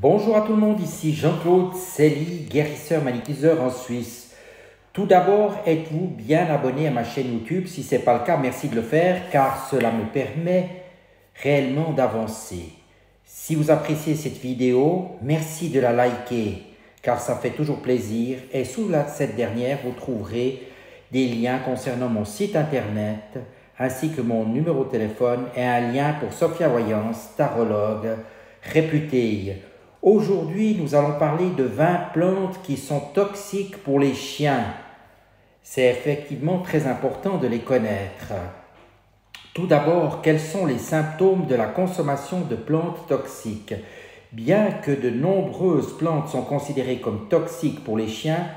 Bonjour à tout le monde, ici Jean-Claude Célie, guérisseur magnétiseur en Suisse. Tout d'abord, êtes-vous bien abonné à ma chaîne YouTube? Si ce n'est pas le cas, merci de le faire car cela me permet réellement d'avancer. Si vous appréciez cette vidéo, merci de la liker car ça fait toujours plaisir et sous cette dernière, vous trouverez des liens concernant mon site internet ainsi que mon numéro de téléphone et un lien pour Sophia Voyance, tarologue réputée. Aujourd'hui, nous allons parler de 20 plantes qui sont toxiques pour les chiens. C'est effectivement très important de les connaître. Tout d'abord, quels sont les symptômes de la consommation de plantes toxiques? Bien que de nombreuses plantes sont considérées comme toxiques pour les chiens,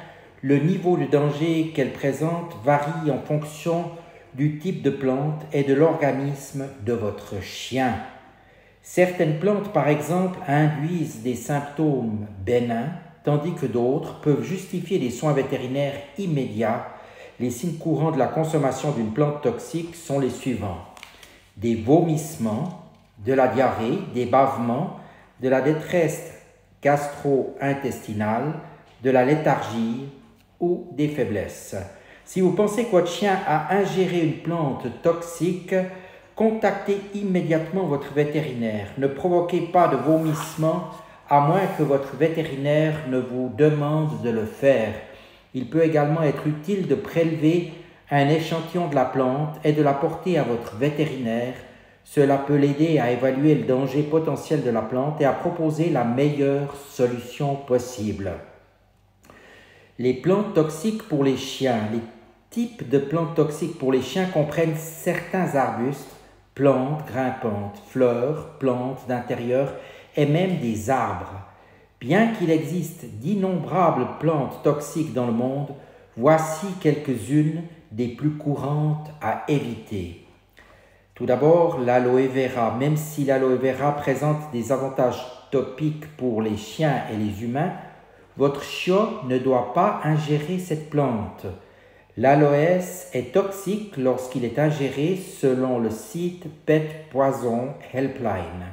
le niveau de danger qu'elles présentent varie en fonction du type de plante et de l'organisme de votre chien. Certaines plantes, par exemple, induisent des symptômes bénins, tandis que d'autres peuvent justifier des soins vétérinaires immédiats. Les signes courants de la consommation d'une plante toxique sont les suivants: des vomissements, de la diarrhée, des bavements, de la détresse gastro-intestinale, de la léthargie ou des faiblesses. Si vous pensez que votre chien a ingéré une plante toxique, contactez immédiatement votre vétérinaire. Ne provoquez pas de vomissements à moins que votre vétérinaire ne vous demande de le faire. Il peut également être utile de prélever un échantillon de la plante et de l'apporter à votre vétérinaire. Cela peut l'aider à évaluer le danger potentiel de la plante et à proposer la meilleure solution possible. Les plantes toxiques pour les chiens. Les types de plantes toxiques pour les chiens comprennent certains arbustes, plantes grimpantes, fleurs, plantes d'intérieur et même des arbres. Bien qu'il existe d'innombrables plantes toxiques dans le monde, voici quelques-unes des plus courantes à éviter. Tout d'abord, l'aloe vera. Même si l'aloe vera présente des avantages topiques pour les chiens et les humains, votre chiot ne doit pas ingérer cette plante. L'aloès est toxique lorsqu'il est ingéré selon le site Pet Poison Helpline.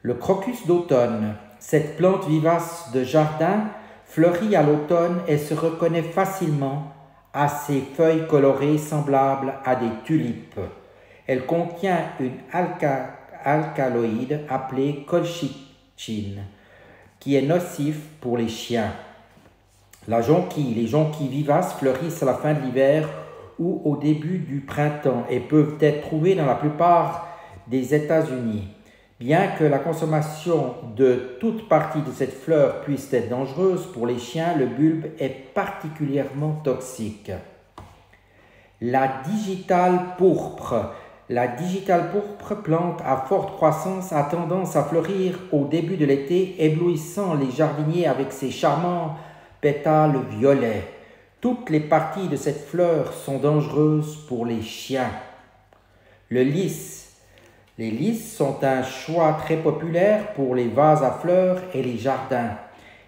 Le crocus d'automne. Cette plante vivace de jardin fleurit à l'automne et se reconnaît facilement à ses feuilles colorées semblables à des tulipes. Elle contient une alcaloïde appelée colchicine qui est nocif pour les chiens. La jonquille. Les jonquilles vivaces fleurissent à la fin de l'hiver ou au début du printemps et peuvent être trouvées dans la plupart des États-Unis. Bien que la consommation de toute partie de cette fleur puisse être dangereuse pour les chiens, le bulbe est particulièrement toxique. La digitale pourpre. La digitale pourpre, plante à forte croissance, a tendance à fleurir au début de l'été, éblouissant les jardiniers avec ses charmants pétales violets. Toutes les parties de cette fleur sont dangereuses pour les chiens. Le lys. Les lys sont un choix très populaire pour les vases à fleurs et les jardins,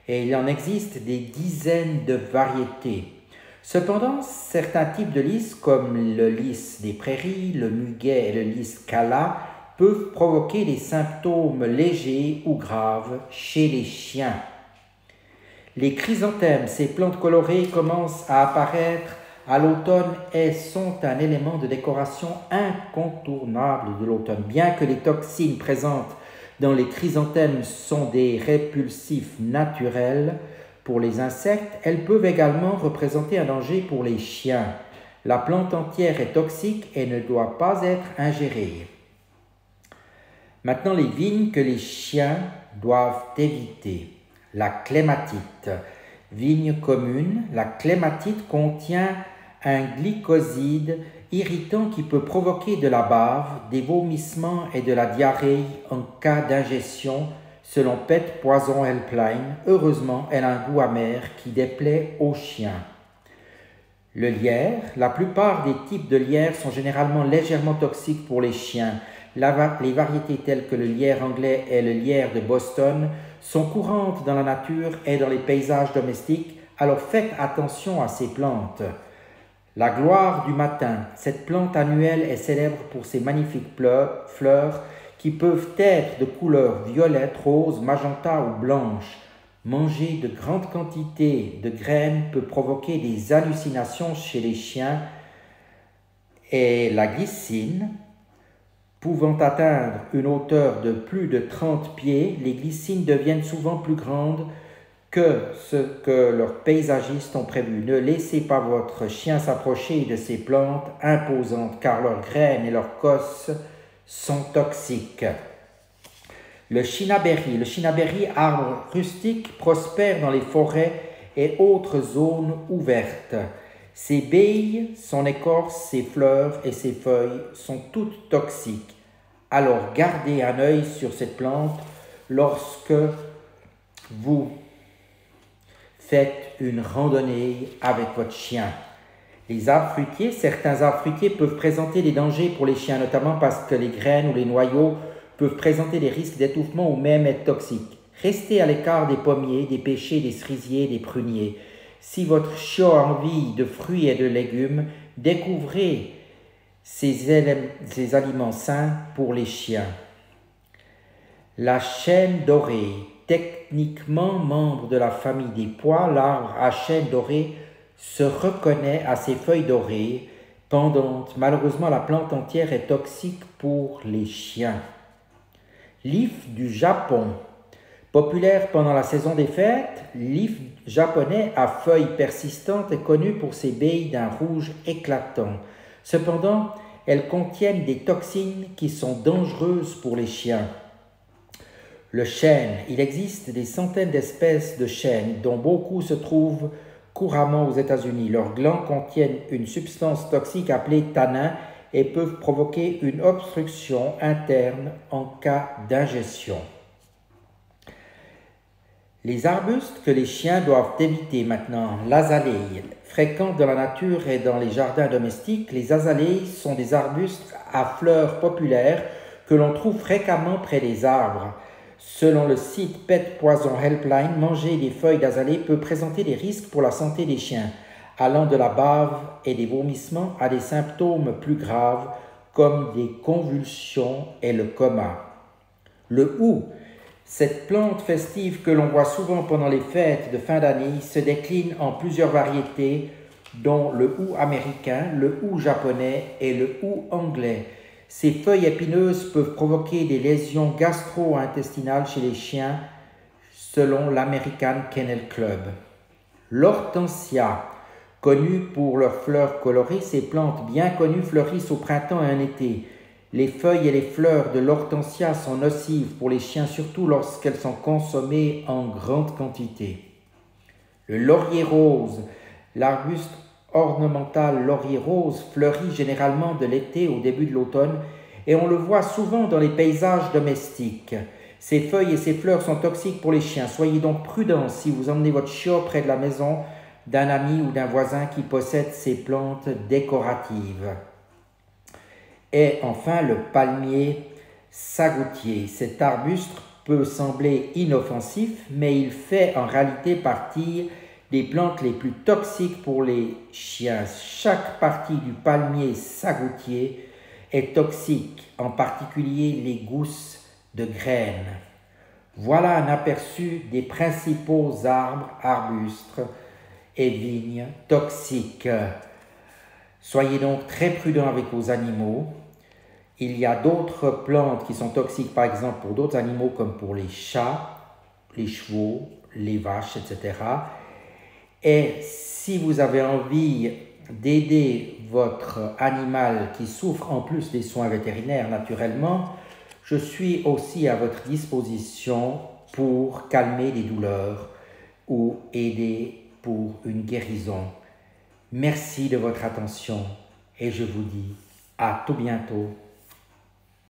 et il en existe des dizaines de variétés. Cependant, certains types de lys, comme le lys des prairies, le muguet et le lys cala, peuvent provoquer des symptômes légers ou graves chez les chiens. Les chrysanthèmes, ces plantes colorées, commencent à apparaître à l'automne et sont un élément de décoration incontournable de l'automne. Bien que les toxines présentes dans les chrysanthèmes sont des répulsifs naturels pour les insectes, elles peuvent également représenter un danger pour les chiens. La plante entière est toxique et ne doit pas être ingérée. Maintenant, les vignes que les chiens doivent éviter. La clématite. Vigne commune, la clématite contient un glycoside irritant qui peut provoquer de la bave, des vomissements et de la diarrhée en cas d'ingestion, selon Pet Poison Helpline. Heureusement, elle a un goût amer qui déplaît aux chiens. Le lierre. La plupart des types de lierre sont généralement légèrement toxiques pour les chiens. Les variétés telles que le lierre anglais et le lierre de Boston sont courantes dans la nature et dans les paysages domestiques, alors faites attention à ces plantes. La gloire du matin. Cette plante annuelle est célèbre pour ses magnifiques fleurs qui peuvent être de couleur violette, rose, magenta ou blanche. Manger de grandes quantités de graines peut provoquer des hallucinations chez les chiens et la glycine, pouvant atteindre une hauteur de plus de 30 pieds, les glycines deviennent souvent plus grandes que ce que leurs paysagistes ont prévu. Ne laissez pas votre chien s'approcher de ces plantes imposantes car leurs graines et leurs cosses sont toxiques. Le chinaberry, arbre rustique, prospère dans les forêts et autres zones ouvertes. Ses billes, son écorce, ses fleurs et ses feuilles sont toutes toxiques. Alors gardez un œil sur cette plante lorsque vous faites une randonnée avec votre chien. Les arbres fruitiers, certains arbres fruitiers peuvent présenter des dangers pour les chiens, notamment parce que les graines ou les noyaux peuvent présenter des risques d'étouffement ou même être toxiques. Restez à l'écart des pommiers, des pêchers, des cerisiers, des pruniers. Si votre chiot a envie de fruits et de légumes, découvrez ces aliments sains pour les chiens. La chêne dorée, techniquement membre de la famille des pois, l'arbre à chêne dorée se reconnaît à ses feuilles dorées, pendantes. Malheureusement, la plante entière est toxique pour les chiens. L'if du Japon. Populaire pendant la saison des fêtes, l'if japonais à feuilles persistantes est connu pour ses billes d'un rouge éclatant. Cependant, elles contiennent des toxines qui sont dangereuses pour les chiens. Le chêne. Il existe des centaines d'espèces de chênes, dont beaucoup se trouvent couramment aux États-Unis. Leurs glands contiennent une substance toxique appelée tanin et peuvent provoquer une obstruction interne en cas d'ingestion. Les arbustes que les chiens doivent éviter maintenant. L'azalée. Fréquente dans la nature et dans les jardins domestiques, les azalées sont des arbustes à fleurs populaires que l'on trouve fréquemment près des arbres. Selon le site Pet Poison Helpline, manger des feuilles d'azalée peut présenter des risques pour la santé des chiens, allant de la bave et des vomissements à des symptômes plus graves comme des convulsions et le coma. Le hou, cette plante festive que l'on voit souvent pendant les fêtes de fin d'année, se décline en plusieurs variétés, dont le hou américain, le hou japonais et le hou anglais. Ces feuilles épineuses peuvent provoquer des lésions gastro-intestinales chez les chiens, selon l'American Kennel Club. L'hortensia, connue pour leurs fleurs colorées, ces plantes bien connues fleurissent au printemps et en été. Les feuilles et les fleurs de l'hortensia sont nocives pour les chiens, surtout lorsqu'elles sont consommées en grande quantité. Le laurier rose, l'arbuste ornemental laurier rose fleurit généralement de l'été au début de l'automne et on le voit souvent dans les paysages domestiques. Ses feuilles et ses fleurs sont toxiques pour les chiens. Soyez donc prudents si vous emmenez votre chiot près de la maison d'un ami ou d'un voisin qui possède ces plantes décoratives. Et enfin, le palmier sagoutier. Cet arbuste peut sembler inoffensif, mais il fait en réalité partie des plantes les plus toxiques pour les chiens. Chaque partie du palmier sagoutier est toxique, en particulier les gousses de graines. Voilà un aperçu des principaux arbres, arbustes et vignes toxiques. Soyez donc très prudents avec vos animaux. Il y a d'autres plantes qui sont toxiques, par exemple pour d'autres animaux comme pour les chats, les chevaux, les vaches, etc. Et si vous avez envie d'aider votre animal qui souffre en plus des soins vétérinaires naturellement, je suis aussi à votre disposition pour calmer les douleurs ou aider pour une guérison. Merci de votre attention et je vous dis à tout bientôt.